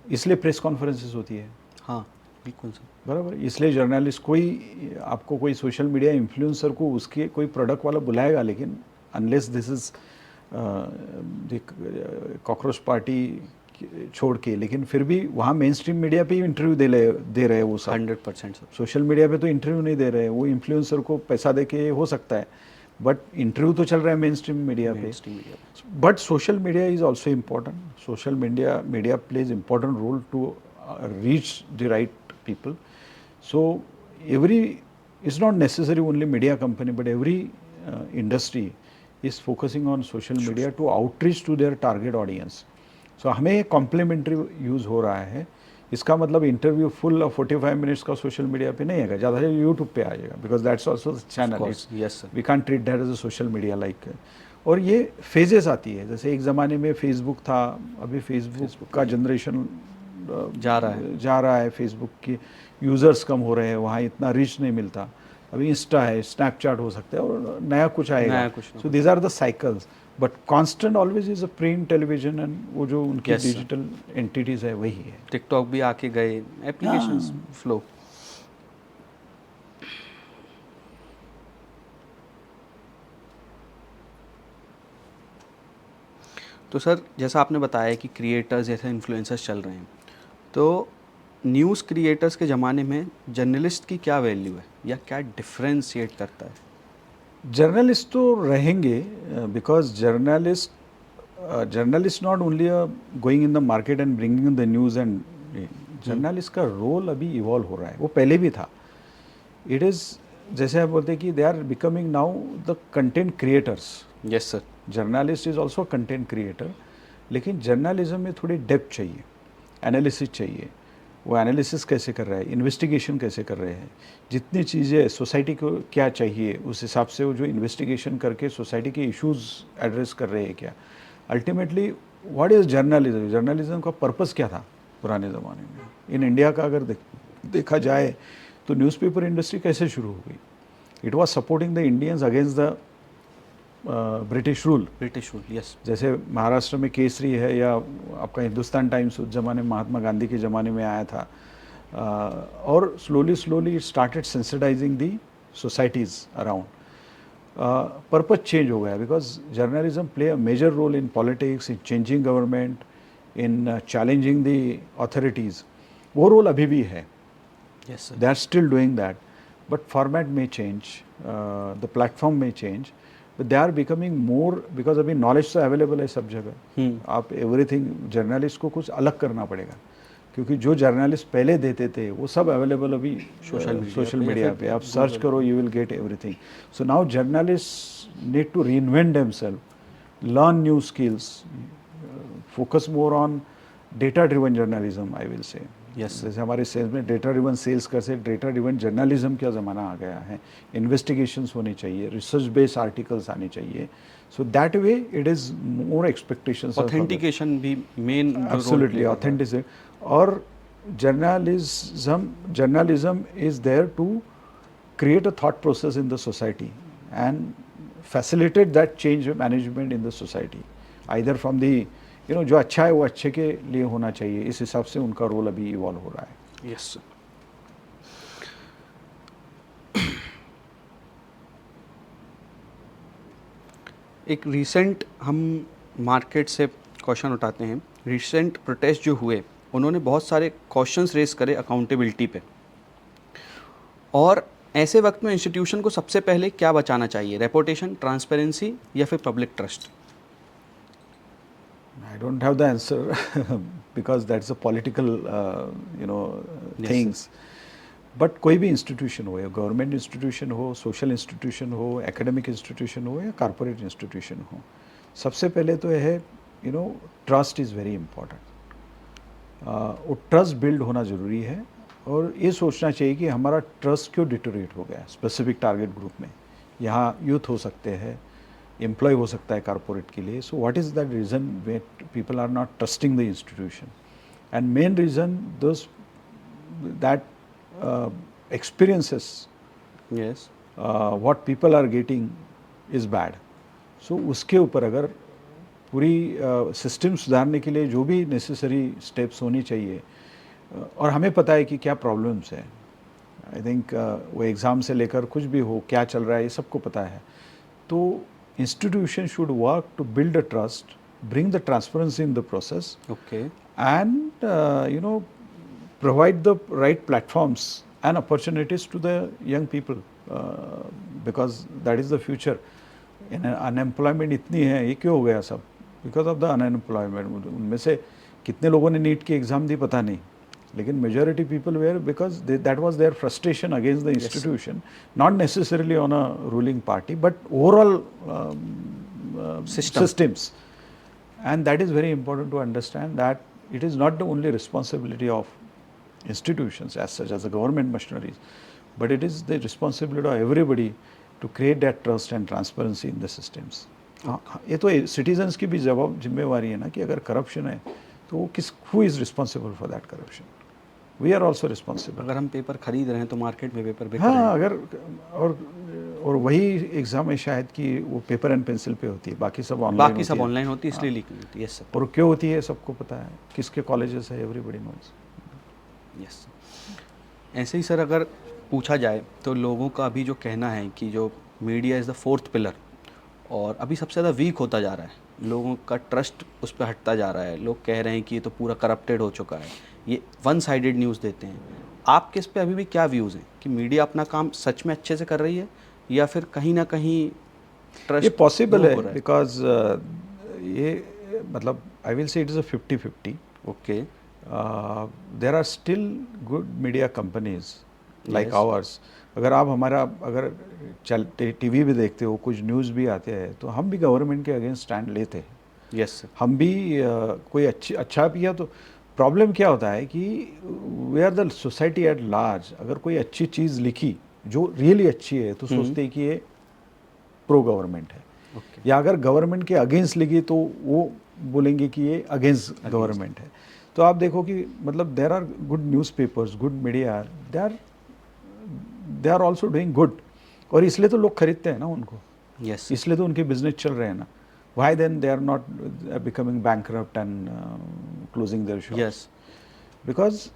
इसलिए प्रेस कॉन्फ्रेंसेस होती है। हाँ बिल्कुल सर। बराबर, इसलिए जर्नलिस्ट, कोई आपको कोई सोशल मीडिया इन्फ्लुएंसर को उसके कोई प्रोडक्ट वाला बुलाएगा, लेकिन unless this is cockroach party छोड़ के, लेकिन फिर भी वहाँ मेन स्ट्रीम मीडिया पे ही इंटरव्यू दे रहे हैं वो सब। 100% सर। सोशल मीडिया पे तो इंटरव्यू नहीं दे रहे, वो इन्फ्लुएंसर को पैसा दे के हो सकता है, बट इंटरव्यू तो चल रहा है मेन स्ट्रीम मीडिया पे। Mainstream media पे। But social media is also important. Social media plays important role to reach the right people. So every, it's not necessary only media company, but every industry is focusing on social media to outreach to their target audience. So हमें ये complementary use हो रहा है। इसका मतलब interview full 45 minutes का social media पे नहीं है, ज़्यादा से यूट्यूब पे आ जाएगा, because that's also channel. Yes sir. We can't treat that as a social media like. और ये फेजेस आती है, जैसे एक ज़माने में फेसबुक था, अभी फेसबुक का जनरेशन जा रहा है, फेसबुक के यूज़र्स कम हो रहे हैं, वहाँ इतना रीच नहीं मिलता। अभी इंस्टा है, स्नैपचैट हो सकता है, और नया कुछ आएगा। So these are the cycles, but constant always is a print television, and वो जो उनकी डिजिटल एंटिटीज़ है वही है। टिकटॉक भी आके गए, एप्लीकेशंस फ्लो। तो सर जैसा आपने बताया कि क्रिएटर्स जैसे इन्फ्लुएंसर्स चल रहे हैं, तो न्यूज़ क्रिएटर्स के ज़माने में जर्नलिस्ट की क्या वैल्यू है या क्या डिफरेंशिएट करता है? जर्नलिस्ट तो रहेंगे, because journalist not only going in the market and bringing the news, and journalist का रोल अभी इवॉल्व हो रहा है, वो पहले भी था। इट इज़, जैसे आप बोलते हैं कि they are becoming now the content creators. Yes sir. Journalist is also content creator, लेकिन जर्नलिज्म में थोड़ी डेप्थ चाहिए, एनालिसिस चाहिए। वो एनालिसिस कैसे कर रहा है, इन्वेस्टिगेशन कैसे कर रहे हैं, जितनी चीज़ें सोसाइटी को क्या चाहिए उस हिसाब से वो जो इन्वेस्टिगेशन करके सोसाइटी के इश्यूज एड्रेस कर रहे हैं क्या। Ultimately what is journalism, journalism का पर्पस क्या था पुराने ज़माने में। इन इंडिया का अगर देखा जाए तो न्यूज़पेपर इंडस्ट्री कैसे शुरू हो गई। It was supporting the Indians against the British rule. Yes. जैसे महाराष्ट्र में केसरी है, या आपका हिंदुस्तान टाइम्स उस ज़माने में महात्मा गांधी के ज़माने में आया था, और slowly it started sensitising the societies around. Purpose change हो गया, because journalism play a major role in politics, in changing government, in challenging the authorities. वो रोल अभी भी है, they are still doing that, but format में change, the platform में change, but they are becoming more, because अभी knowledge तो available है सब जगह। आप एवरीथिंग, जर्नलिस्ट को कुछ अलग करना पड़ेगा, क्योंकि जो जर्नलिस्ट पहले देते थे वो सब अवेलेबल अभी सोशल मीडिया पे। आप सर्च करो, you will get everything. So now journalist need to reinvent themselves, learn new skills, focus more on data driven journalism, I will say. जैसे हमारे सेल्स में डेटा ड्रिवन सेल्स कैसे, data driven journalism का ज़माना आ गया है। Investigations होने चाहिए, रिसर्च बेस्ड आर्टिकल्स आने चाहिए। So that way it is more expectations. Authentication भी मेन, एब्सोल्युटली ऑथेंटिसिटी। और journalism is there to create a thought process in the society and facilitate that change management in the society, either from the जो अच्छा है वो अच्छे के लिए होना चाहिए। इस हिसाब से उनका रोल अभी इवॉल्व हो रहा है। यस। एक रीसेंट हम मार्केट से क्वेश्चन उठाते हैं। रीसेंट प्रोटेस्ट जो हुए, उन्होंने बहुत सारे क्वेश्चंस रेस करे अकाउंटेबिलिटी पे, और ऐसे वक्त में इंस्टीट्यूशन को सबसे पहले क्या बचाना चाहिए, रेपुटेशन, ट्रांसपेरेंसी या फिर public trust? I don't have the answer because that's a political things. But कोई भी इंस्टीट्यूशन हो, या गवर्नमेंट इंस्टीट्यूशन हो, सोशल इंस्टीट्यूशन हो, एकेडमिक इंस्टीट्यूशन हो, या कॉरपोरेट इंस्टीट्यूशन हो, सबसे पहले तो यह है ट्रस्ट इज़ वेरी इम्पॉर्टेंट। वो ट्रस्ट बिल्ड होना ज़रूरी है और ये सोचना चाहिए कि हमारा ट्रस्ट क्यों डिटोरेट हो गया स्पेसिफिक टारगेट ग्रुप में। यहाँ यूथ हो सकते हैं, एम्प्लॉय हो सकता है कॉरपोरेट के लिए। So what is that reason way people are not trusting the institution, and main reason those that experiences yes what people are getting is bad. So उसके ऊपर अगर पूरी सिस्टम सुधारने के लिए जो भी नेसेसरी स्टेप्स होनी चाहिए, और हमें पता है कि क्या प्रॉब्लम्स है। आई थिंक वो एग्ज़ाम से लेकर कुछ भी हो, क्या चल रहा है, ये सबको पता है। तो institution should work to build a trust, bring the transparency in the process, okay and provide the right platforms and opportunities to the young people, because that is the future. Unemployment इतनी है, ये क्यों हो गया सब? Because of the unemployment. उनमें से कितने लोगों ने नीट की एग्ज़ाम दी पता नहीं, लेकिन majority people were because that was there frustration against the institution, not necessarily on a ruling party but overall systems. And that is very important to understand, that it is not the only responsibility of institutions as such as the government machineries, but it is the responsibility of everybody to create that trust and transparency in the systems. ये तो citizens की भी जिम्मेवारी है ना कि अगर corruption है तो वो किस, who is responsible for that corruption? We are also responsible. अगर हम पेपर खरीद रहे हैं तो मार्केट में पेपर बिक रहे हैं। हाँ, अगर और वही एग्ज़ाम है शायद कि वो पेपर एंड पेंसिल पे होती है, बाकी सब ऑनलाइन होती है इसलिए लीक नहीं होती। Yes sir. और क्यों होती है सबको पता है, किसके कॉलेजेस है, एवरीबडी नोज। यस। ऐसे ही सर अगर पूछा जाए तो लोगों का अभी जो कहना है कि जो media is the fourth pillar और अभी सबसे ज़्यादा वीक होता जा रहा है, लोगों का ट्रस्ट उस पर हटता जा रहा है। लोग कह रहे हैं कि ये तो पूरा करप्टेड हो चुका है, ये वन साइडेड न्यूज़ देते हैं। आपके इस पे अभी भी क्या व्यूज़ हैं कि मीडिया अपना काम सच में अच्छे से कर रही है या फिर कहीं ना कहीं ट्रस्ट? ये पॉसिबल है बिकॉज ये मतलब I will say it is a 50-50। Okay. There are still good media companies like ours. अगर आप हमारा अगर टीवी भी देखते हो, कुछ न्यूज़ भी आते हैं, तो हम भी गवर्नमेंट के अगेंस्ट स्टैंड लेते हैं। Yes sir. हम भी कोई अच्छा किया तो प्रॉब्लम क्या होता है कि we are the society at large. अगर कोई अच्छी चीज़ लिखी जो रियली अच्छी है तो सोचते हैं कि ये प्रो गवर्नमेंट है, या अगर गवर्नमेंट के अगेंस्ट लिखी तो वो बोलेंगे कि ये अगेंस्ट गवर्नमेंट है। तो आप देखो कि मतलब there are good newspapers, good media, they are also doing good, और इसलिए तो लोग खरीदते हैं ना उनको। यस। इसलिए तो उनके बिजनेस चल रहे हैं ना। Why then they are not becoming bankrupt and closing their shops? Yes. Because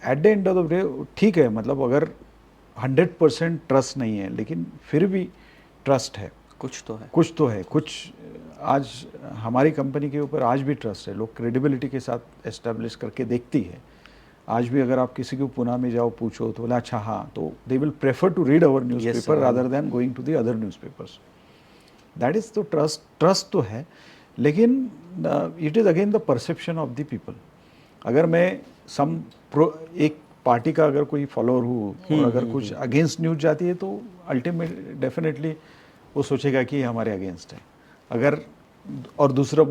at the end of the day ठीक है, मतलब अगर 100% ट्रस्ट नहीं है, लेकिन फिर भी ट्रस्ट है, कुछ तो है। कुछ आज हमारी कंपनी के ऊपर आज भी ट्रस्ट है। लोग क्रेडिबिलिटी के साथ एस्टेब्लिश करके देखती है। आज भी अगर आप किसी को पुणे में जाओ पूछो तो बोला अच्छा हाँ, तो they will prefer to read our newspaper rather than going to the other newspapers. That is तो ट्रस्ट तो है, लेकिन it is again the perception of the people. अगर मैं एक पार्टी का अगर कोई फॉलोअर हूँ और अगर कुछ अगेंस्ट न्यूज़ जाती है तो अल्टीमेट डेफिनेटली वो सोचेगा कि हमारे अगेंस्ट है। अगर और दूसरा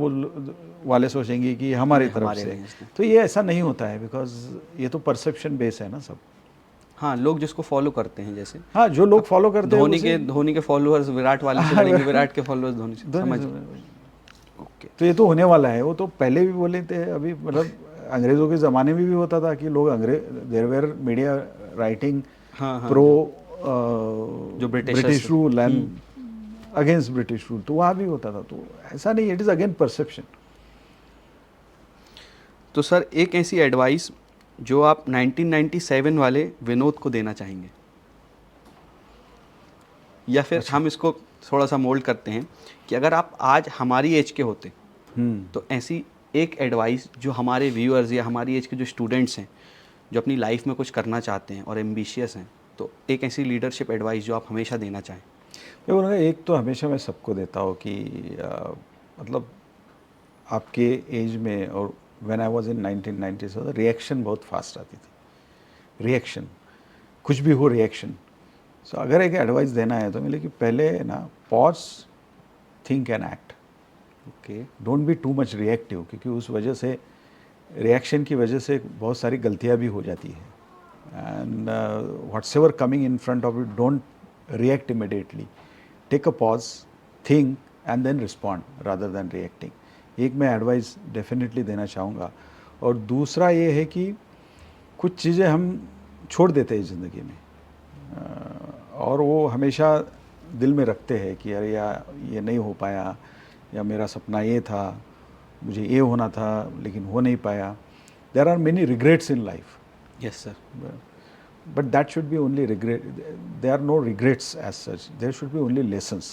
वाले सोचेंगे कि हमारी तरफ से, तो ये ऐसा नहीं होता है बिकॉज ये तो परसेप्शन बेस है ना सब। हाँ, लोग जिसको फॉलो करते हैं, जैसे हाँ जो लोग फॉलो करते हैं, धोनी के फॉलोअर्स विराट वाले से लड़ेंगे, विराट के फॉलोअर्स धोनी से। समझ। ओके, तो ये तो होने वाला है। वो तो पहले भी बोले थे, अभी मतलब अंग्रेज़ों के ज़माने में भी होता था कि लोग there were media writing pro जो British rule and against British rule, तो वहाँ भी होता था। तो ऐसा नहीं, इट इज़ अगेन परसेप्शन। तो सर एक ऐसी एडवाइस जो आप 1997 वाले विनोद को देना चाहेंगे, या फिर हम इसको थोड़ा सा मोल्ड करते हैं कि अगर आप आज हमारी एज के होते तो ऐसी एक एडवाइस जो हमारे व्यूअर्स या हमारी एज के जो स्टूडेंट्स हैं जो अपनी लाइफ में कुछ करना चाहते हैं और एम्बिशियस हैं, तो एक ऐसी लीडरशिप एडवाइस जो आप हमेशा देना चाहें। मैं बोलूँगा एक तो हमेशा मैं सबको देता हूँ कि मतलब आपके एज में, और when I was in 1990s, reaction बहुत फास्ट आती थी। रिएक्शन, कुछ भी हो रिएक्शन। सो अगर एक एडवाइस देना है तो मिले कि पहले ना pause, think and act. Okay. Don't be too much reactive, क्योंकि उस वजह से रिएक्शन की वजह से बहुत सारी गलतियां भी हो जाती है. And whatsoever coming in front of you, don't react immediately. Take a pause, think, and then respond rather than reacting. एक मैं एडवाइस डेफिनेटली देना चाहूँगा. और दूसरा ये है कि कुछ चीज़ें हम छोड़ देते हैं ज़िंदगी में, और वो हमेशा दिल में रखते हैं कि अरे यार ये नहीं हो पाया, या मेरा सपना ये था, मुझे ये होना था लेकिन हो नहीं पाया. There are many regrets in life. Yes sir. But that should be only regret. There are no regrets as such. There should be only lessons.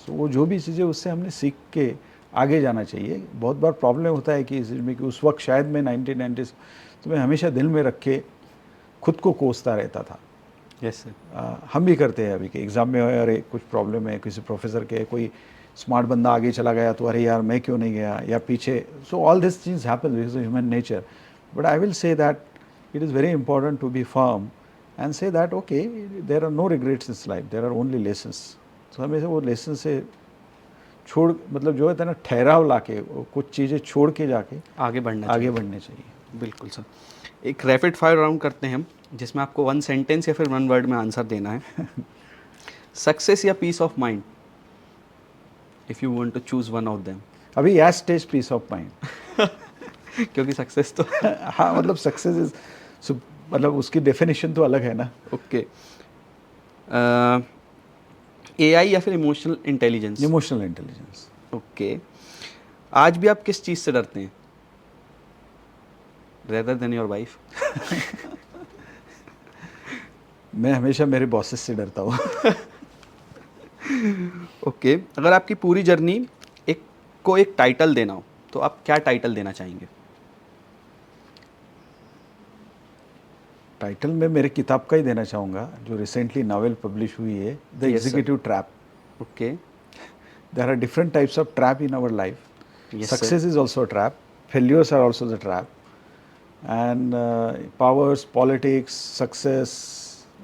So वो जो भी चीज़ें उससे हमने सीख के आगे जाना चाहिए. बहुत बार प्रॉब्लम होता है कि इसमें कि उस वक्त शायद मैं 1990s तो मैं हमेशा दिल में रख के खुद को कोसता रहता था. Yes sir. हम भी करते हैं अभी के एग्ज़ाम में, अरे कुछ प्रॉब्लम है, किसी प्रोफेसर के कोई स्मार्ट बंदा आगे चला गया तो अरे यार मैं क्यों नहीं गया, या पीछे. So all this things happen because of human nature. But I will say that it is very important to be firm and say that okay, there are no regrets in this life, there are only lessons. So हमेशा वो lesson से छोड़, मतलब जो है ना ठहराव लाके कुछ चीज़ें छोड़ के जाके आगे बढ़ने चाहिए. बिल्कुल सर. एक रैपिड फायर राउंड करते हैं हम, जिसमें आपको वन सेंटेंस या फिर वन वर्ड में आंसर देना है. सक्सेस या peace of mind, if you want to choose one of them. अभी या स्टेज पीस ऑफ माइंड. क्योंकि सक्सेस तो हाँ, मतलब सक्सेस इज, मतलब उसकी डेफिनेशन तो अलग है ना. ओके. एआई या फिर emotional intelligence. Emotional intelligence. Okay. आज भी आप किस चीज़ से डरते हैं, रेदर देन योर वाइफ? मैं हमेशा मेरे बॉसेस से डरता हूँ. ओके. अगर आपकी पूरी जर्नी एक टाइटल देना हो तो आप क्या टाइटल देना चाहेंगे? टाइटल में मेरे किताब का ही देना चाहूँगा जो रिसेंटली नॉवेल पब्लिश हुई है, the executive trap. Okay. There are different types of trap in our life. Yes, success is also a trap, failures are also the trap, and powers, politics, success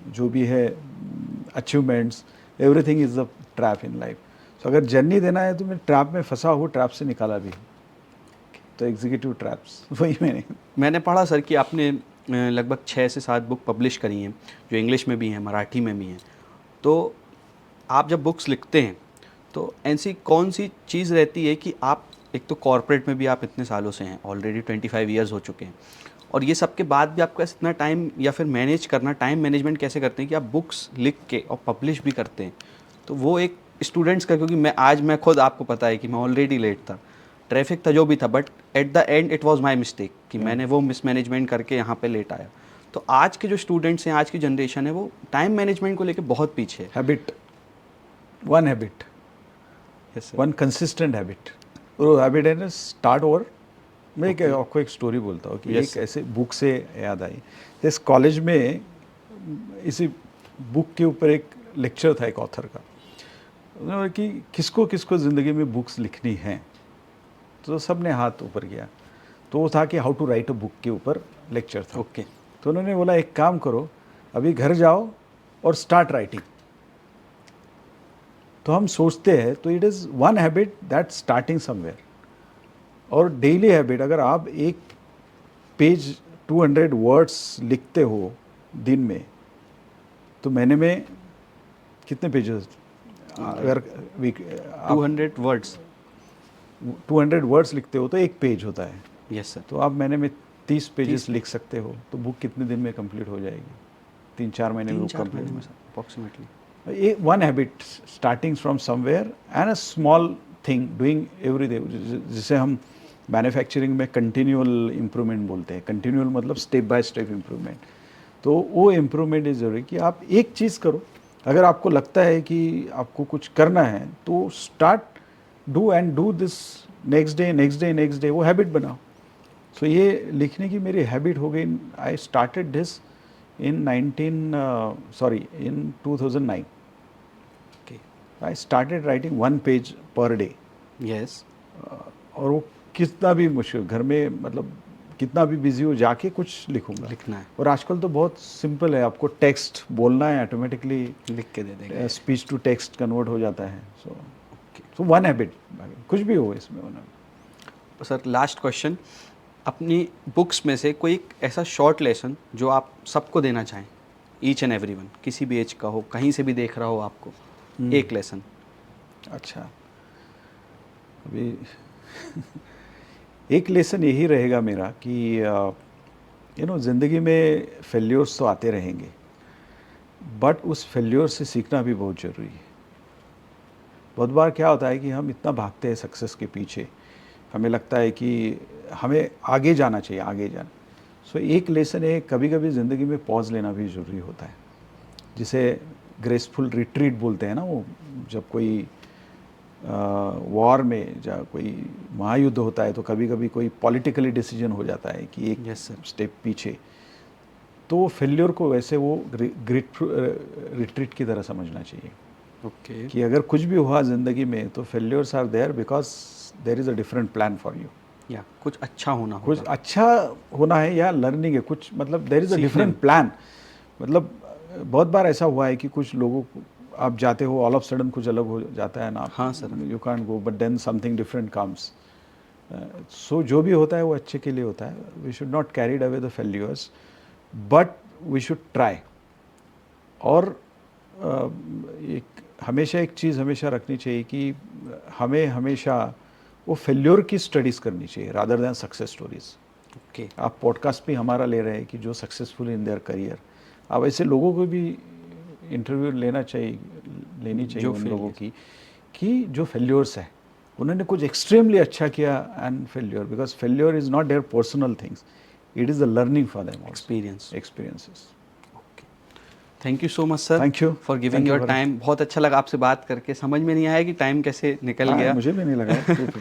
जो भी है, achievements, everything is the trap in life. तो अगर journey देना है तो मैं trap में फंसा हूँ, ट्रैप से निकाला भी हूँ. तो एग्जीक्यूटिव ट्रैप्स वही मैंने पढ़ा सर कि आपने लगभग 6 से 7 बुक पब्लिश करी हैं, जो इंग्लिश में भी हैं, मराठी में भी हैं. तो आप जब बुक्स लिखते हैं तो ऐसी कौन सी चीज़ रहती है कि आप, एक तो कॉर्पोरेट में भी आप इतने सालों से हैं, ऑलरेडी 25 ईयर्स हो चुके हैं, और ये सब के बाद भी आपका इतना टाइम या फिर मैनेज करना, टाइम मैनेजमेंट कैसे करते हैं कि आप बुक्स लिख के और पब्लिश भी करते हैं? तो वो एक स्टूडेंट्स का, क्योंकि मैं खुद, आपको पता है कि मैं ऑलरेडी लेट था, ट्रैफिक था, जो भी था, but at the and it was my mistake कि मैंने वो मिसमैनेजमेंट करके यहाँ पे लेट आया. तो आज के जो स्टूडेंट्स हैं, आज की जनरेशन है, वो टाइम मैनेजमेंट को लेके बहुत पीछे है. Habit, one habit, one consistent habit. वो हैबिट है ना, स्टार्ट ओवर. मैं आपको एक स्टोरी बोलता हूँ कि एक ऐसे बुक से याद आई. इस कॉलेज में इसी बुक के ऊपर एक लेक्चर था एक ऑथर का, उन्होंने कि किसको किसको ज़िंदगी में बुक्स लिखनी हैं. तो सब ने हाथ ऊपर किया. तो वो था कि how to write a book के ऊपर लेक्चर था. ओके. तो उन्होंने बोला एक काम करो, अभी घर जाओ और स्टार्ट राइटिंग. तो हम सोचते हैं तो it is one habit that starting somewhere. और डेली हैबिट, अगर आप एक पेज 200 वर्ड्स लिखते हो दिन में, तो महीने में कितने पेजेस? अगर 200 वर्ड्स 200 वर्ड्स लिखते हो तो एक पेज होता है. Yes sir. तो आप महीने में 30 पेजेस लिख सकते हो. तो बुक कितने दिन में कंप्लीट हो जाएगी? 3-4 महीने में बुक कंप्लीट हो अप्रॉक्सीमेटली. ये one habit, starting from somewhere and a small thing doing every day, जिसे हम मैन्युफैक्चरिंग में कंटिन्यूअल इम्प्रूवमेंट बोलते हैं. कंटिन्यूअल मतलब स्टेप बाय स्टेप इम्प्रूवमेंट. तो वो इम्प्रूवमेंट इज जरूरी कि आप एक चीज़ करो. अगर आपको लगता है कि आपको कुछ करना है तो start, do and do this next day next day next day, वो हैबिट बनाओ. सो ये लिखने की मेरी हैबिट हो गई. I started this in 2009. Okay. I started writing one page per day. Yes. और वो कितना भी मुश्किल, घर में मतलब कितना भी बिजी हो, जाके कुछ लिखूंगा, लिखना है. और आजकल तो बहुत सिंपल है, आपको टेक्स्ट बोलना है, ऑटोमेटिकली लिख के दे देंगे, स्पीच टू टेक्स्ट कन्वर्ट हो जाता है. सो वन हैबिट, कुछ भी हो इसमें होना. सर लास्ट क्वेश्चन, अपनी बुक्स में से कोई एक ऐसा शॉर्ट लेसन जो आप सबको देना चाहें, ईच एंड एवरीवन, किसी भी एज का हो, कहीं से भी देख रहा हो आपको, एक लेसन। अच्छा, अभी एक लेसन यही रहेगा मेरा कि ज़िंदगी में फेल्योर्स तो आते रहेंगे, बट उस फेल्योर से सीखना भी बहुत ज़रूरी है। बहुत बार क्या होता है कि हम इतना भागते हैं सक्सेस के पीछे, हमें लगता है कि हमें आगे जाना चाहिए, आगे जाना। सो एक लेसन है, कभी कभी ज़िंदगी में पॉज लेना भी ज़रूरी होता है, जिसे ग्रेसफुल रिट्रीट बोलते हैं ना। वो जब कोई वॉर में या कोई महायुद्ध होता है तो कभी कभी कोई पॉलिटिकली डिसीजन हो जाता है कि एक स्टेप पीछे, तो फेल्योर को वैसे वो रिट्रीट की तरह समझना चाहिए। ओके। कि अगर कुछ भी हुआ ज़िंदगी में तो failures are there because there is a different plan for you. या कुछ अच्छा होना होगा, कुछ अच्छा होना है या लर्निंग है, कुछ मतलब there is a different plan. मतलब बहुत बार ऐसा हुआ है कि कुछ लोगों को आप जाते हो, ऑल ऑफ सडन कुछ अलग हो जाता है ना, हाँ सर। You can't go, but then something different comes. So जो भी होता है वो अच्छे के लिए होता है। We should not carried away the failures, but we should try. और हमेशा एक चीज़ हमेशा रखनी चाहिए कि हमें हमेशा वो फेल्योर की स्टडीज़ करनी चाहिए rather than success stories. Okay. आप पॉडकास्ट भी हमारा ले रहे हैं कि जो सक्सेसफुल इन देयर करियर, आप ऐसे लोगों को भी इंटरव्यू लेनी चाहिए जो उन लोगों failures। की कि जो फेल्योर्स है, उन्होंने कुछ एक्सट्रीमली अच्छा किया and failure, because failure is not their personal things, it is the learning for them experience. Experiences. Okay, thank you so much sir, thank you for giving your time. बहुत अच्छा लगा आपसे बात करके, समझ में नहीं आया कि टाइम कैसे निकल गया। मुझे भी नहीं लगा।